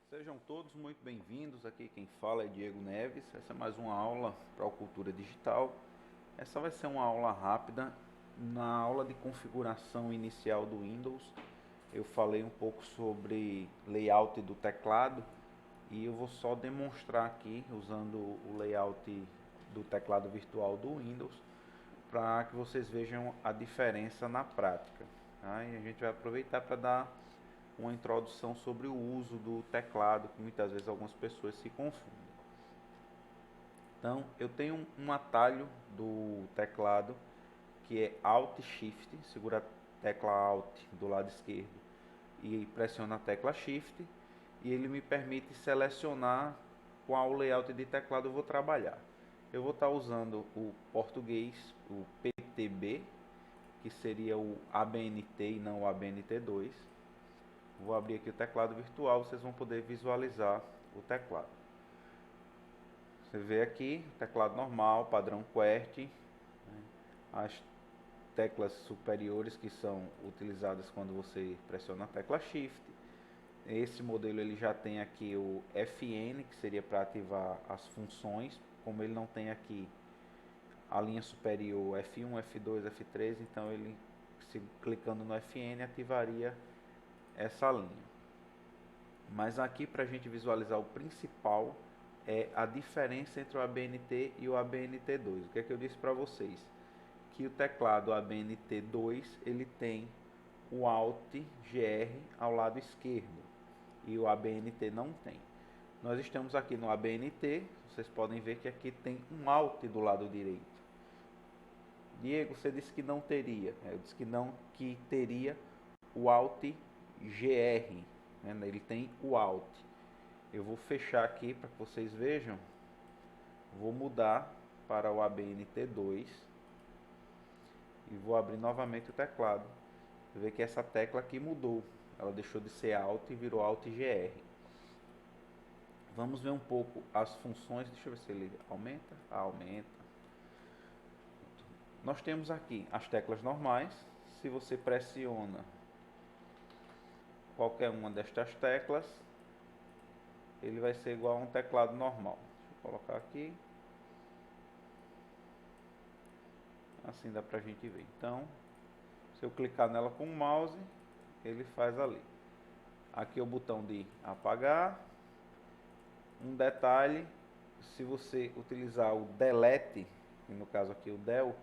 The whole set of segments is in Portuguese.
Sejam todos muito bem-vindos. Aqui quem fala é Diego Neves. Essa é mais uma aula para a Cultura Digital. Essa vai ser uma aula rápida. Na aula de configuração inicial do Windows, eu falei um pouco sobre layout do teclado e eu vou só demonstrar aqui usando o layout do teclado virtual do Windows para que vocês vejam a diferença na prática. Tá? E a gente vai aproveitar para dar uma introdução sobre o uso do teclado, que muitas vezes algumas pessoas se confundem. Então, eu tenho um atalho do teclado que é Alt Shift, segura a tecla Alt do lado esquerdo e pressiona a tecla Shift, e ele me permite selecionar qual layout de teclado eu vou trabalhar. Eu vou estar usando o português, o PTB, que seria o ABNT e não o ABNT2. Vou abrir aqui o teclado virtual, vocês vão poder visualizar o teclado. Você vê aqui, teclado normal, padrão QWERTY, as teclas superiores que são utilizadas quando você pressiona a tecla Shift. Esse modelo ele já tem aqui o FN, que seria para ativar as funções, como ele não tem aqui a linha superior F1, F2, F3, então ele, se clicando no FN, ativaria essa linha. Mas aqui para a gente visualizar o principal é a diferença entre o ABNT e o ABNT2. O que é que eu disse para vocês? Que o teclado ABNT2 ele tem o Alt GR ao lado esquerdo e o ABNT não tem. Nós estamos aqui no ABNT, vocês podem ver que aqui tem um Alt do lado direito. Diego, você disse que não teria. Eu disse que não, que teria o Alt GR. Ele tem o Alt. Eu vou fechar aqui para que vocês vejam. Vou mudar para o ABNT2 e vou abrir novamente o teclado. Você vê que essa tecla aqui mudou. Ela deixou de ser Alt e virou Alt GR. Vamos ver um pouco as funções. Deixa eu ver se ele aumenta. Aumenta. Nós temos aqui as teclas normais. Se você pressiona qualquer uma destas teclas, ele vai ser igual a um teclado normal. Deixa eu colocar aqui. Assim dá pra gente ver. Então, se eu clicar nela com o mouse, ele faz ali. Aqui é o botão de apagar. Um detalhe, se você utilizar o delete, no caso aqui o del,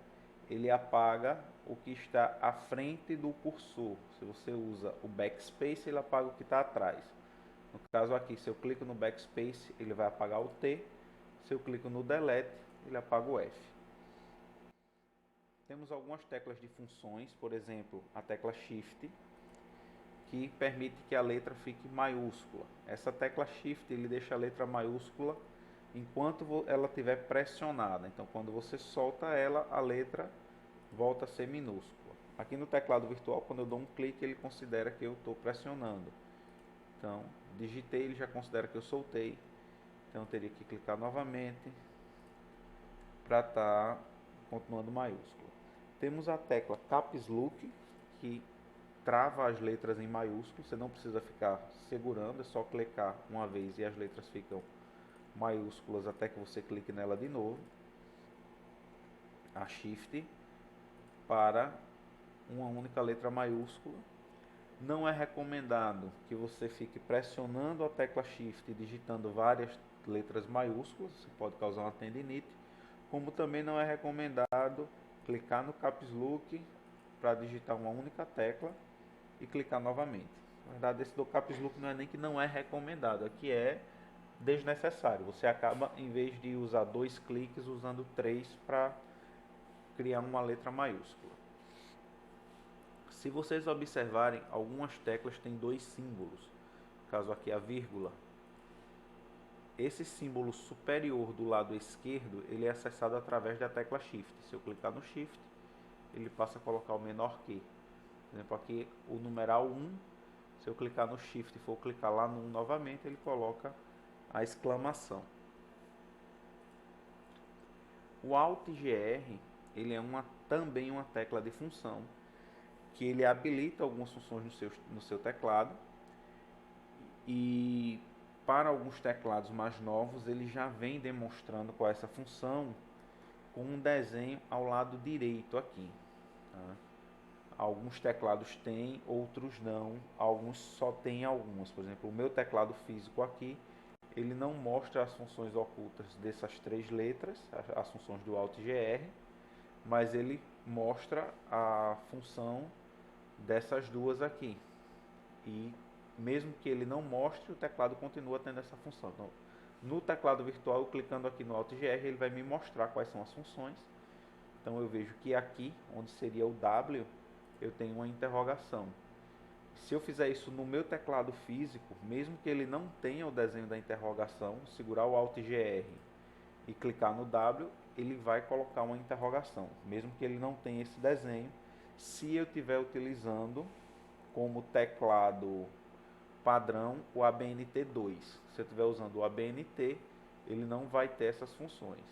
ele apaga o que está à frente do cursor. Se você usa o backspace, ele apaga o que está atrás. No caso aqui, se eu clico no backspace, ele vai apagar o T. Se eu clico no delete, ele apaga o F. Temos algumas teclas de funções, por exemplo, a tecla Shift, que permite que a letra fique maiúscula. Essa tecla Shift ele deixa a letra maiúscula enquanto ela estiver pressionada. Então, quando você solta ela, a letra volta a ser minúscula. Aqui no teclado virtual, quando eu dou um clique, ele considera que eu estou pressionando. Então, digitei, ele já considera que eu soltei. Então, eu teria que clicar novamente para estar continuando maiúsculo. Temos a tecla Caps Lock, que trava as letras em maiúsculo. Você não precisa ficar segurando, é só clicar uma vez e as letras ficam maiúsculas até que você clique nela de novo. A Shift para uma única letra maiúscula. Não é recomendado que você fique pressionando a tecla Shift e digitando várias letras maiúsculas, isso pode causar uma tendinite. Como também não é recomendado clicar no Caps Lock para digitar uma única tecla e clicar novamente. Na verdade, esse do Caps Lock não é nem que não é recomendado, aqui é desnecessário. Você acaba, em vez de usar 2 cliques, usando 3 para criar uma letra maiúscula. Se vocês observarem, algumas teclas têm 2 símbolos. No caso aqui a vírgula. Esse símbolo superior do lado esquerdo, ele é acessado através da tecla Shift. Se eu clicar no Shift, ele passa a colocar o menor que. Por exemplo, aqui o numeral 1, se eu clicar no Shift e for clicar lá no 1 novamente, ele coloca a exclamação. O Alt GR, ele é também uma tecla de função, que ele habilita algumas funções no seu teclado, e para alguns teclados mais novos, ele já vem demonstrando qual é essa função com um desenho ao lado direito aqui. Tá? Alguns teclados têm, outros não, alguns só têm algumas. Por exemplo, o meu teclado físico aqui, ele não mostra as funções ocultas dessas três letras, as funções do Alt GR, mas ele mostra a função dessas duas aqui. E mesmo que ele não mostre, o teclado continua tendo essa função. Então, no teclado virtual, clicando aqui no Alt GR, ele vai me mostrar quais são as funções. Então eu vejo que aqui, onde seria o W, eu tenho uma interrogação. Se eu fizer isso no meu teclado físico, mesmo que ele não tenha o desenho da interrogação, segurar o Alt GR e clicar no W, ele vai colocar uma interrogação, mesmo que ele não tenha esse desenho, se eu estiver utilizando como teclado padrão o ABNT2. Se eu estiver usando o ABNT, ele não vai ter essas funções.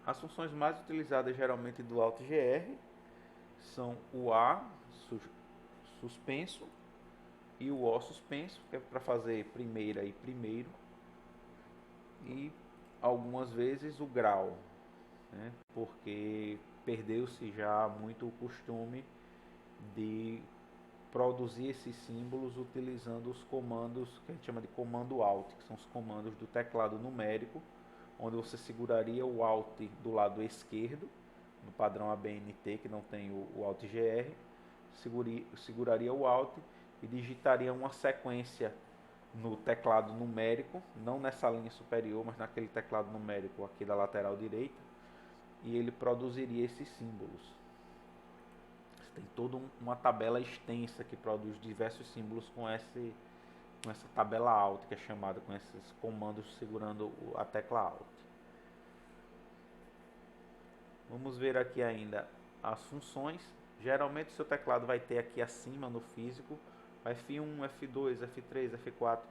As funções mais utilizadas geralmente do Alt GR são o A suspenso e o O suspenso, que é para fazer primeira e primeiro, e algumas vezes o grau, né? Porque perdeu-se já muito o costume de produzir esses símbolos utilizando os comandos que a gente chama de comando Alt, que são os comandos do teclado numérico, onde você seguraria o Alt do lado esquerdo, no padrão ABNT, que não tem o Alt GR, seguraria o Alt e digitaria uma sequência no teclado numérico, não nessa linha superior, mas naquele teclado numérico aqui da lateral direita, e ele produziria esses símbolos. Tem toda uma tabela extensa que produz diversos símbolos com essa tabela Alt, que é chamada, com esses comandos segurando a tecla Alt. Vamos ver aqui ainda as funções. Geralmente o seu teclado vai ter aqui acima no físico F1, F2, F3, F4.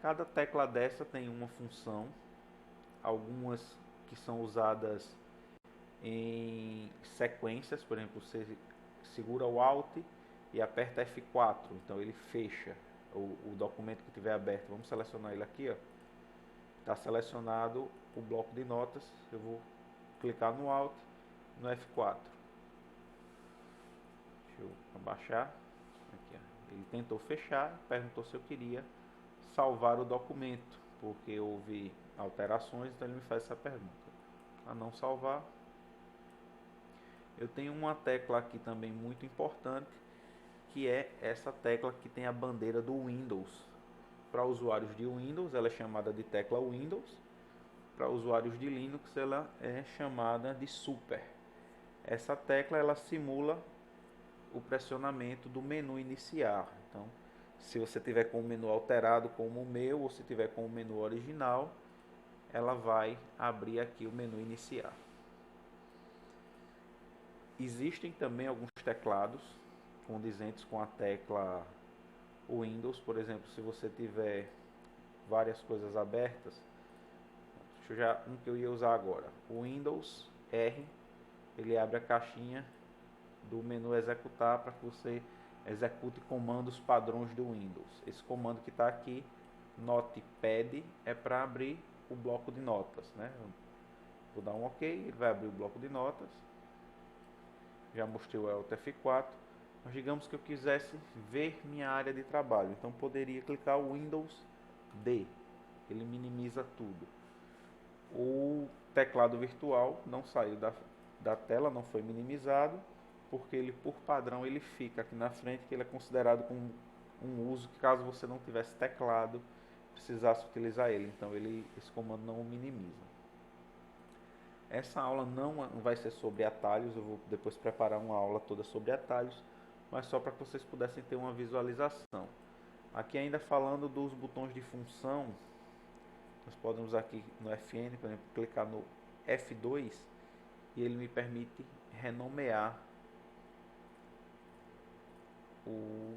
Cada tecla dessa tem uma função. Algumas que são usadas em sequências, por exemplo, você segura o Alt e aperta F4, então ele fecha o documento que tiver aberto. Vamos selecionar ele aqui, ó. Está selecionado o bloco de notas. Eu vou clicar no Alt, no F4. Deixa eu abaixar. Aqui, ó. Ele tentou fechar, perguntou se eu queria salvar o documento, porque houve alterações, então ele me faz essa pergunta. A não salvar. Eu tenho uma tecla aqui também muito importante, que é essa tecla que tem a bandeira do Windows. Para usuários de Windows, ela é chamada de tecla Windows. Para usuários de Linux, ela é chamada de Super. Essa tecla ela simula o pressionamento do menu iniciar. Então, se você tiver com o menu alterado como o meu, ou se tiver com o menu original, ela vai abrir aqui o menu iniciar. Existem também alguns teclados condizentes com a tecla Windows. Por exemplo, se você tiver várias coisas abertas, um que eu ia usar agora, o Windows R, ele abre a caixinha do menu executar para que você execute comandos padrões do Windows. Esse comando que está aqui, Notepad, é para abrir o bloco de notas, né? Vou dar um OK, ele vai abrir o bloco de notas. Já mostrei o Alt F4, mas digamos que eu quisesse ver minha área de trabalho, então poderia clicar o Windows D, ele minimiza tudo. O teclado virtual não saiu da tela, não foi minimizado, porque ele por padrão ele fica aqui na frente, que ele é considerado como um uso que caso você não tivesse teclado, precisasse utilizar ele, então esse comando não o minimiza. Essa aula não vai ser sobre atalhos, eu vou depois preparar uma aula toda sobre atalhos, mas só para que vocês pudessem ter uma visualização. Aqui ainda falando dos botões de função, nós podemos aqui no FN, por exemplo, clicar no F2 e ele me permite renomear o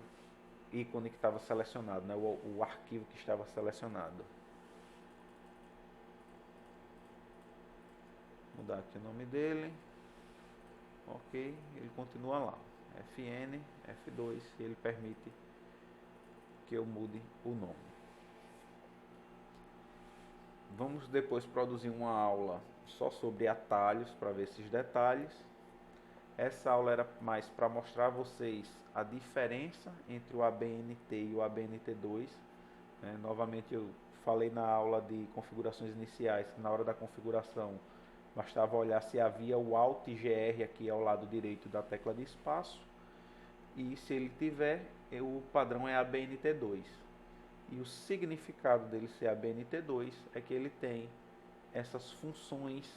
ícone que estava selecionado, né? o arquivo que estava selecionado. Mudar aqui o nome dele, OK, ele continua lá, FN, F2, e ele permite que eu mude o nome. Vamos depois produzir uma aula só sobre atalhos para ver esses detalhes. Essa aula era mais para mostrar a vocês a diferença entre o ABNT e o ABNT2. Novamente eu falei na aula de configurações iniciais que na hora da configuração bastava olhar se havia o Alt GR aqui ao lado direito da tecla de espaço, e se ele tiver, o padrão é ABNT2. E o significado dele ser ABNT2 é que ele tem essas funções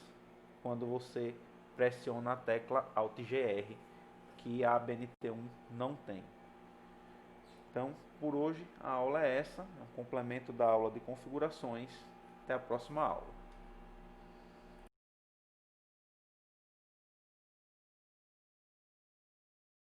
quando você pressiona a tecla Alt GR, que a ABNT1 não tem. Então, por hoje, a aula é essa, é um complemento da aula de configurações. Até a próxima aula.